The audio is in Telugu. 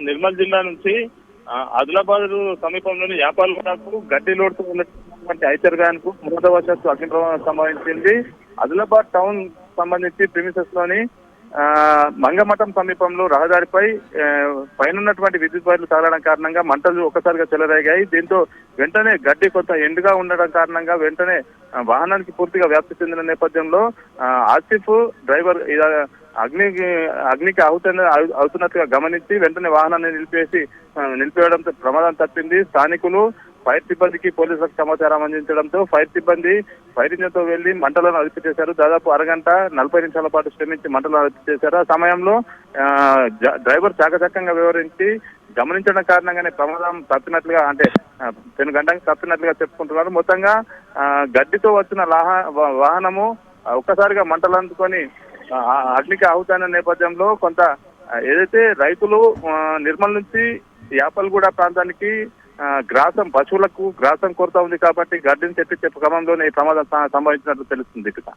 నిర్మల్ జిల్లా నుంచి ఆదిలాబాద్ సమీపంలోని యాపాల్గూడకు గడ్డి లోడుతూ ఉన్నటువంటి ఐతర్గాన్కు ప్రమాదవశాత్తు అగ్ని ప్రమాదం సంభవించింది. ఆదిలాబాద్ టౌన్ సంబంధించి ప్రిమిసెస్ లోని మంగమఠం సమీపంలో రహదారిపై పైనటువంటి విద్యుత్ వైర్లు తగలడం కారణంగా మంటలు ఒక్కసారిగా చెలరేగాయి. దీంతో వెంటనే గడ్డి కొంత ఎండుగా ఉండడం కారణంగా వెంటనే వాహనానికి పూర్తిగా వ్యాప్తి చెందిన నేపథ్యంలో ఆసిఫ్ డ్రైవర్ అగ్నికి అవుతున్నట్టుగా గమనించి వెంటనే వాహనాన్ని నిలిపేయడంతో ప్రమాదం తప్పింది. స్థానికులు ఫైర్ సిబ్బందికి పోలీసులకు సమాచారం అందించడంతో ఫైర్ సిబ్బంది ఫైర్ ఇంజిన్ తో వెళ్లి మంటలను అదుపు చేశారు. దాదాపు అరగంట 40 నిమిషాల పాటు శ్రమించి మంటలను అదుపు చేశారు. ఆ సమయంలో డ్రైవర్ చాకచక్యంగా వివరించి గమనించడం కారణంగానే ప్రమాదం తప్పినట్లుగా అంటే పెను గంటకి తప్పినట్లుగా చెప్పుకుంటున్నారు. మొత్తంగా గడ్డితో వచ్చిన వాహనము ఒక్కసారిగా మంటలు అందుకొని అగ్నికి ఆహుతైన నేపథ్యంలో కొంత ఏదైతే రైతులు నిర్మల్ నుంచి యాపల్గూడ ప్రాంతానికి పశువులకు గ్రాసం కొరత ఉంది కాబట్టి గడ్డిని తెప్పించే క్రమంలోనే ఈ ప్రమాదం సంభవించినట్లు తెలుస్తుంది.